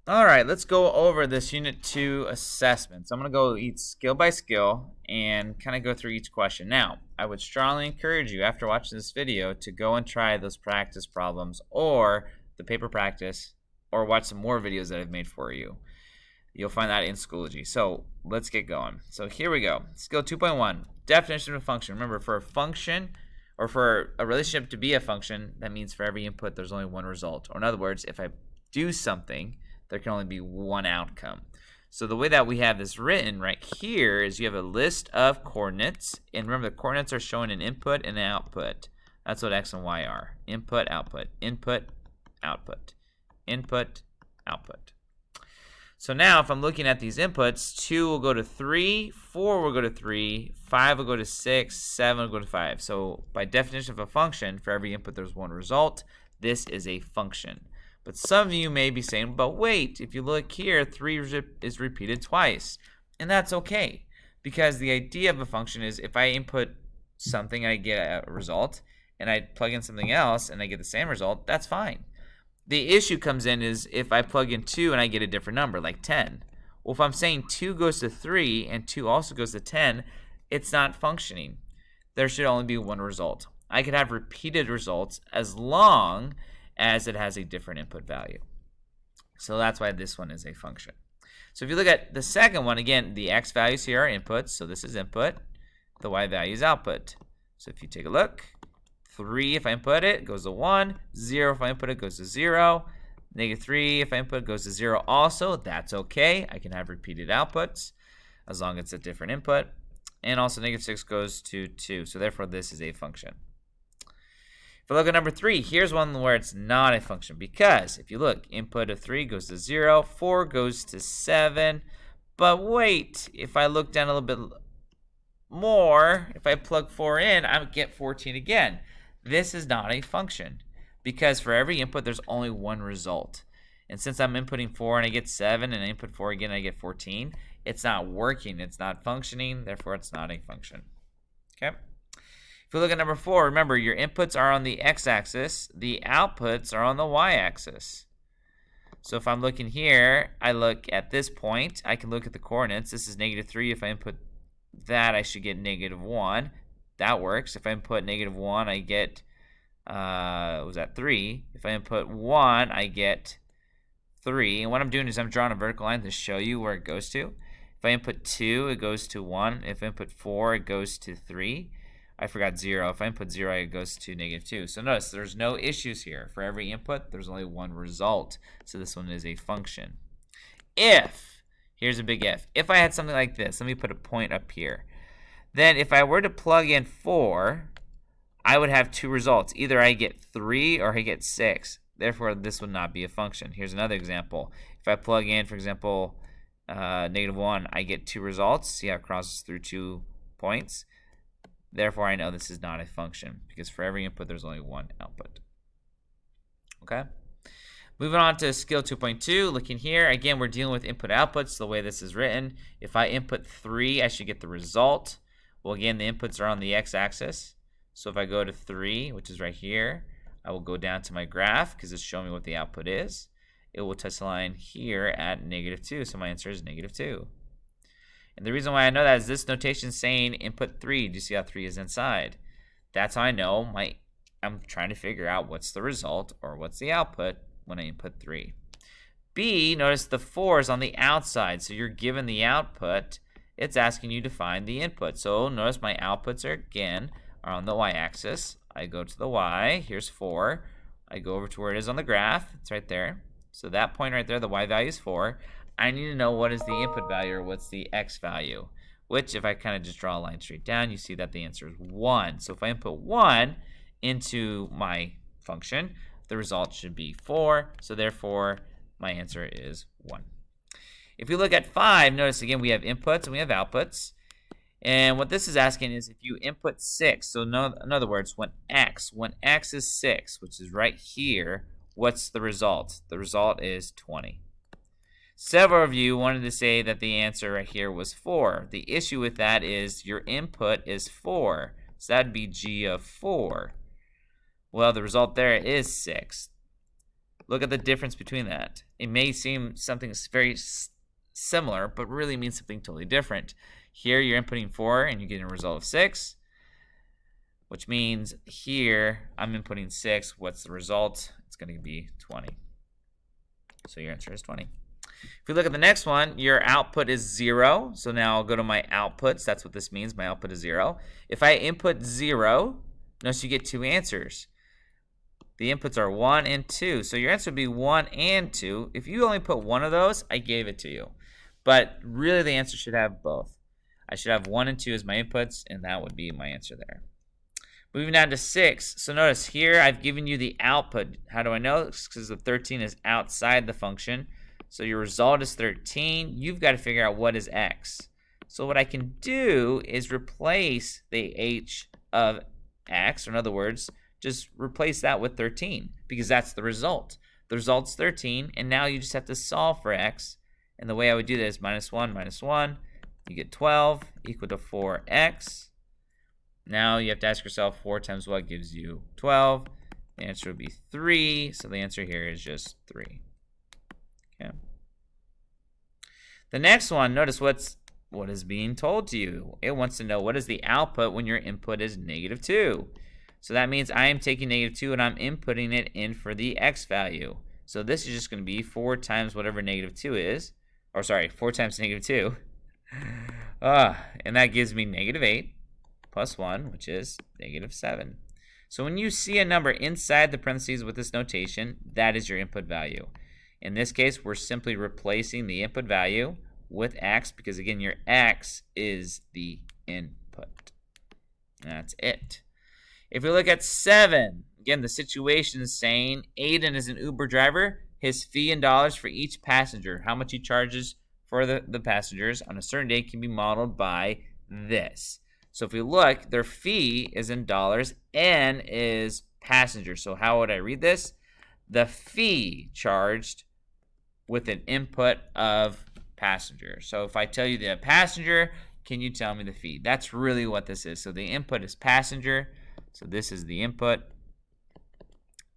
All right, let's go over this Unit 2 assessment. So I'm going to go each skill by skill and kind of go through each question. Now, I would strongly encourage you after watching this video to go and try those practice problems or the paper practice or watch some more videos that I've made for you. You'll find that in Schoology. So let's get going. So here we go. Skill 2.1, definition of a function. Remember, for a function or for a relationship to be a function, that means for every input there's only one result. Or in other words, if I do something, there can only be one outcome. So the way that we have this written right here is you have a list of coordinates. And remember, the coordinates are showing an input and an output. That's what X and Y are. Input, output, input, output, input, output. So now if I'm looking at these inputs, 2 will go to 3, 4 will go to 3, 5 will go to 6, 7 will go to 5. So by definition of a function, for every input there's one result. This is a function. But some of you may be saying, but wait, if you look here, 3 is repeated twice. And that's okay, because the idea of a function is if I input something, I get a result, and I plug in something else and I get the same result, that's fine. The issue comes in is if I plug in 2 and I get a different number, like 10. Well, if I'm saying 2 goes to 3 and 2 also goes to 10, it's not functioning. There should only be one result. I could have repeated results as long as it has a different input value. So that's why this one is a function. So if you look at the second one, again, the x values here are inputs, so this is input. The y value is output. So if you take a look, 3 if I input it goes to 1, 0 if I input it goes to 0, -3 if I input it goes to 0 also. That's okay. I can have repeated outputs as long as it's a different input. And also -6 goes to 2, so therefore this is a function. If I look at number 3, here's one where it's not a function, because if you look, input of 3 goes to 0, 4 goes to 7, but wait, if I look down a little bit more, if I plug 4 in, I get 14 again. This is not a function, because for every input there's only one result. And since I'm inputting 4 and I get 7, and I input 4 again and I get 14, it's not working, it's not functioning, therefore it's not a function. Okay? If we look at number 4, remember your inputs are on the x-axis, the outputs are on the y-axis. So if I'm looking here, I look at this point, I can look at the coordinates. This is -3. If I input that, I should get -1. That works. If I input -1, I get, was that 3? If I input 1, I get 3. And what I'm doing is I'm drawing a vertical line to show you where it goes to. If I input 2, it goes to 1. If I input 4, it goes to 3. I forgot 0. If I input 0, it goes to -2. So notice there's no issues here. For every input, there's only one result. So this one is a function. If, here's a big if I had something like this, let me put a point up here. Then if I were to plug in 4, I would have two results. Either I get 3 or I get 6. Therefore, this would not be a function. Here's another example. If I plug in, for example, -1, I get 2 results. See how it crosses through 2 points? Therefore, I know this is not a function, because for every input, there's only one output. Okay? Moving on to skill 2.2, looking here, again, we're dealing with input outputs the way this is written. If I input 3, I should get the result. Well, again, the inputs are on the x-axis. So if I go to 3, which is right here, I will go down to my graph, because it's showing me what the output is. It will touch the line here at -2, so my answer is -2. And the reason why I know that is this notation is saying input 3. Do you see how 3 is inside? That's how I know I'm trying to figure out what's the result or what's the output when I input 3. B, notice the 4 is on the outside. So you're given the output. It's asking you to find the input. So notice my outputs are on the y-axis. I go to the y. Here's 4. I go over to where it is on the graph. It's right there. So that point right there, the y value is 4. I need to know what is the input value or what's the x value, which if I kind of just draw a line straight down, you see that the answer is 1. So if I input 1 into my function, the result should be 4. So therefore, my answer is 1. If we look at 5, notice again we have inputs and we have outputs. And what this is asking is if you input 6, so in other words, when x is 6, which is right here, what's the result? The result is 20. Several of you wanted to say that the answer right here was 4. The issue with that is your input is 4. So that'd be g of 4. Well, the result there is 6. Look at the difference between that. it may seem something very similar, but really means something totally different. Here you're inputting 4 and you're getting a result of 6, which means here I'm inputting 6. What's the result? It's going to be 20. So your answer is 20. If we look at the next one, your output is 0. So now I'll go to my outputs. That's what this means. My output is 0. If I input 0, notice you get 2 answers. The inputs are 1 and 2. So your answer would be 1 and 2. If you only put one of those, I gave it to you. But really the answer should have both. I should have 1 and 2 as my inputs, and that would be my answer there. Moving down to 6. So notice here I've given you the output. How do I know? Because the 13 is outside the function. So your result is 13. You've got to figure out what is x. So what I can do is replace the h of x, or in other words, just replace that with 13, because that's the result. The result's 13, and now you just have to solve for x. And the way I would do that is minus 1, you get 12 equal to 4x. Now you have to ask yourself, 4 times what gives you 12? The answer would be 3, so the answer here is just 3. Okay. The next one, notice what is being told to you. It wants to know what is the output when your input is -2. So that means I am taking -2 and I'm inputting it in for the x value. So this is just going to be 4 times whatever -2 is. Or sorry, 4 times -2. And that gives me -8 plus 1, which is -7. So when you see a number inside the parentheses with this notation, that is your input value. In this case, we're simply replacing the input value with x, because again, your x is the input. That's it. If we look at 7, again, the situation is saying Aiden is an Uber driver. His fee in dollars for each passenger, how much he charges for the passengers on a certain day, can be modeled by this. So if we look, their fee is in dollars, N is passenger. So how would I read this? The fee charged with an input of passenger. So if I tell you the passenger, can you tell me the fee? That's really what this is. So the input is passenger. So this is the input.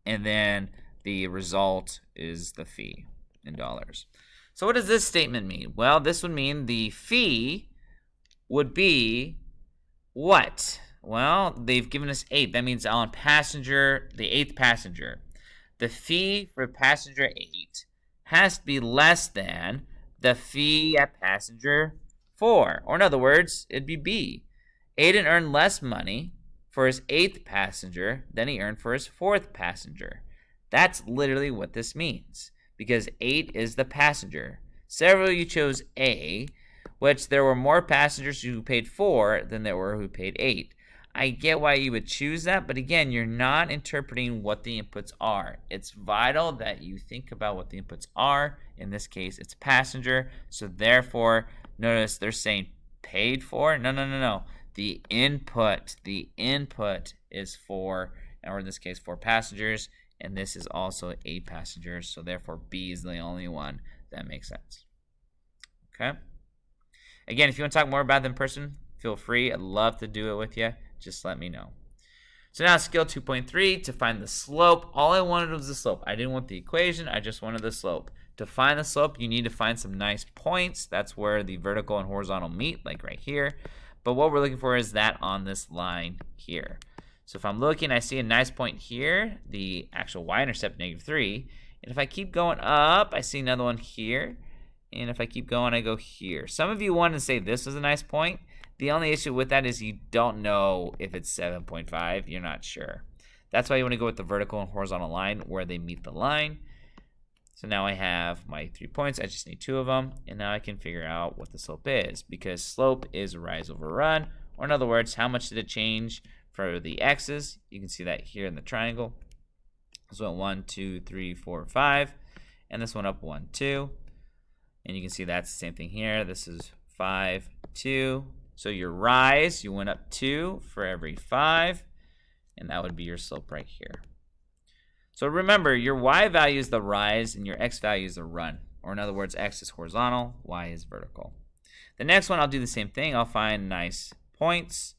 And then the result is the fee in dollars. So what does this statement mean? Well, this would mean the fee would be what? Well, they've given us 8. That means on passenger, the 8th passenger. The fee for passenger 8 has to be less than the fee at passenger 4. Or in other words, it'd be B. Aiden earned less money for his 8th passenger than he earned for his 4th passenger. That's literally what this means, because 8 is the passenger. Several of you chose A, which there were more passengers who paid 4 than there were who paid 8. I get why you would choose that, but again, you're not interpreting what the inputs are. It's vital that you think about what the inputs are. In this case, it's passenger, so therefore, notice they're saying paid for. No. The input is 4, or in this case, 4 passengers, and this is also 8 passengers, so therefore B is the only one that makes sense. Okay? Again, if you want to talk more about it in person, feel free. I'd love to do it with you. Just let me know. So now skill 2.3, to find the slope. All I wanted was the slope. I didn't want the equation. I just wanted the slope. To find the slope, you need to find some nice points. That's where the vertical and horizontal meet, like right here. But what we're looking for is that on this line here. So if I'm looking, I see a nice point here, the actual y-intercept -3. And if I keep going up, I see another one here. And if I keep going, I go here. Some of you want to say this was a nice point. The only issue with that is you don't know if it's 7.5. You're not sure. That's why you want to go with the vertical and horizontal line where they meet the line. So now I have my 3 points. I just need 2 of them. And now I can figure out what the slope is, because slope is rise over run. Or in other words, how much did it change for the x's? You can see that here in the triangle. This went 1, 2, 3, 4, 5. And this went up 1, 2. And you can see that's the same thing here. This is 5, 2. So your rise, you went up 2 for every 5. And that would be your slope right here. So remember, your y value is the rise and your x value is the run. Or in other words, x is horizontal, y is vertical. The next one, I'll do the same thing. I'll find nice points.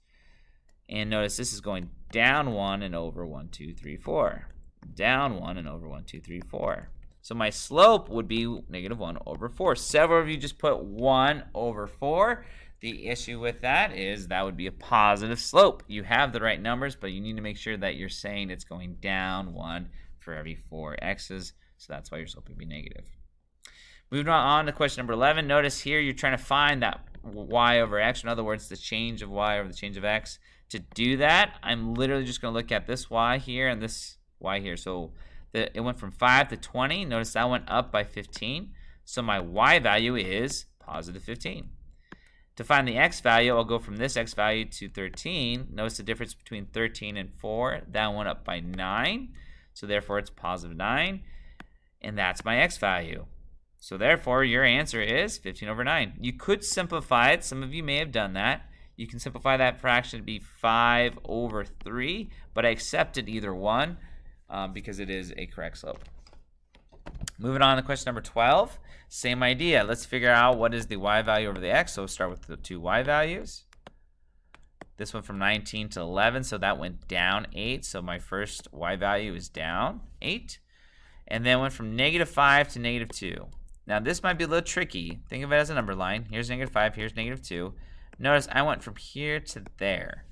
And notice this is going down 1 and over 1, 2, 3, 4. Down 1 and over 1, 2, 3, 4. So my slope would be -1/4. Several of you just put 1/4. The issue with that is that would be a positive slope. You have the right numbers, but you need to make sure that you're saying it's going down 1 for every 4 x's. So that's why your slope would be negative. Moving on to question number 11. Notice here you're trying to find that y over x. In other words, the change of y over the change of x. To do that, I'm literally just going to look at this y here and this y here. So it went from 5 to 20. Notice that went up by 15. So my y value is positive 15. To find the x value, I'll go from this x value to 13. Notice the difference between 13 and 4. That went up by 9. So therefore, it's positive 9. And that's my x value. So therefore, your answer is 15/9. You could simplify it. Some of you may have done that. You can simplify that fraction to be 5/3. But I accepted either one because it is a correct slope. Moving on to question number 12. Same idea. Let's figure out what is the y value over the x. So we'll start with the two y values. This went from 19 to 11, so that went down 8. So my first y value is down 8. And then went from -5 to -2. Now this might be a little tricky. Think of it as a number line. Here's -5, here's -2. Notice I went from here to there.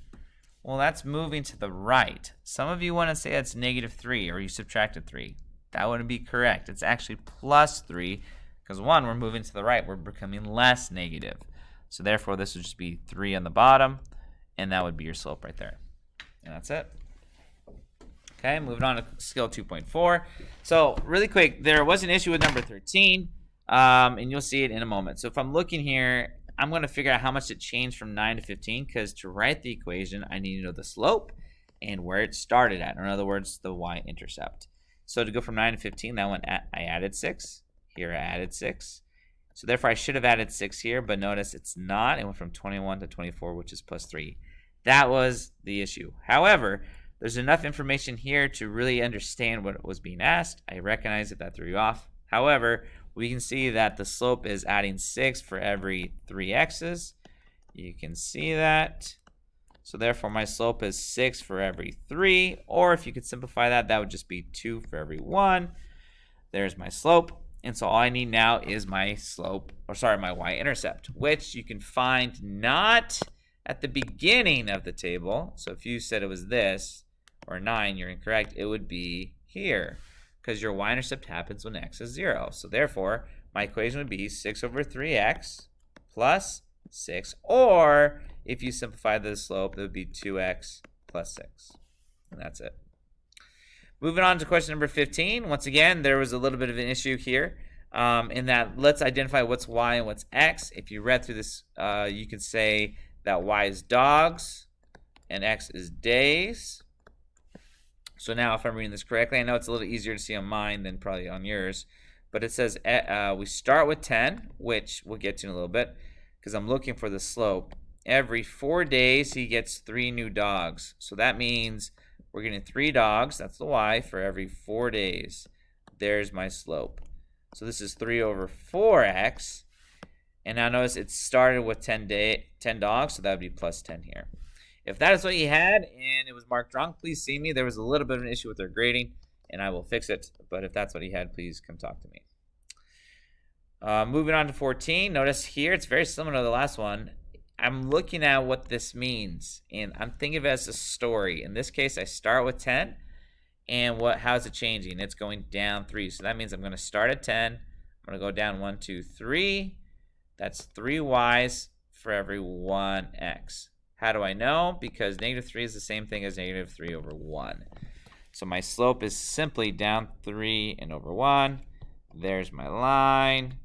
Well, that's moving to the right. Some of you want to say that's -3 or you subtracted 3. That wouldn't be correct. It's actually +3 because 1, we're moving to the right. We're becoming less negative. So therefore, this would just be 3 on the bottom, and that would be your slope right there. And that's it. Okay, moving on to skill 2.4. So really quick, there was an issue with number 13, and you'll see it in a moment. So if I'm looking here, I'm going to figure out how much it changed from 9 to 15 because to write the equation, I need to know the slope and where it started at. In other words, the y-intercept. So to go from 9 to 15, that one I added 6. Here I added 6. So therefore, I should have added 6 here, but notice it's not. It went from 21 to 24, which is +3. That was the issue. However, there's enough information here to really understand what was being asked. I recognize that threw you off. However, we can see that the slope is adding 6 for every 3 x's. You can see that. So therefore, my slope is 6 for every 3. Or if you could simplify that, that would just be 2 for every 1. There's my slope. And so all I need now is my slope, or sorry, my y-intercept, which you can find not at the beginning of the table. So if you said it was this, or 9, you're incorrect. It would be here, because your y-intercept happens when x is 0. So therefore, my equation would be 6/3x plus 6. Or if you simplify the slope, it would be 2x plus 6. And that's it. Moving on to question number 15. Once again, there was a little bit of an issue here in that let's identify what's y and what's x. If you read through this, you can say that y is dogs and x is days. So now if I'm reading this correctly, I know it's a little easier to see on mine than probably on yours, but it says we start with 10, which we'll get to in a little bit, because I'm looking for the slope. Every 4 days, he gets 3 new dogs. So that means we're getting 3 dogs, that's the y, for every 4 days. There's my slope. So this is 3/4x. And now notice it started with 10 dogs, so that would be plus 10 here. If that is what you had and it was marked wrong, please see me. There was a little bit of an issue with their grading, and I will fix it. But if that's what he had, please come talk to me. Moving on to 14. Notice here, it's very similar to the last one. I'm looking at what this means, and I'm thinking of it as a story. In this case, I start with 10, and how's it changing? It's going down 3. So that means I'm going to start at 10. I'm going to go down 1, 2, 3. That's 3 y's for every 1 x. How do I know? Because -3 is the same thing as -3/1. So my slope is simply down 3 and over 1. There's my line,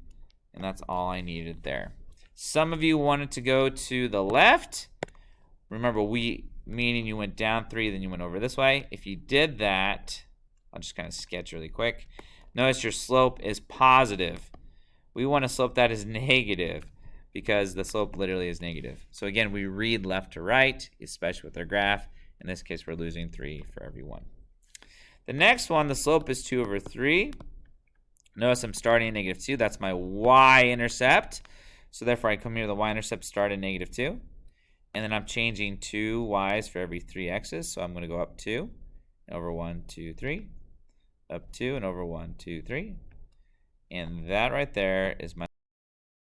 and that's all I needed there. Some of you wanted to go to the left. Remember, meaning you went down 3, then you went over this way. If you did that, I'll just kind of sketch really quick. Notice your slope is positive. We want a slope that is negative because the slope literally is negative. So again, we read left to right, especially with our graph. In this case, we're losing 3 for every 1. The next one, the slope is 2/3. Notice I'm starting at -2. That's my y-intercept. So therefore, I come here, the y-intercept start at -2. And then I'm changing 2 y's for every 3 x's. So I'm going to go up 2 and over 1, 2, 3. Up 2 and over 1, 2, 3. And that right there is my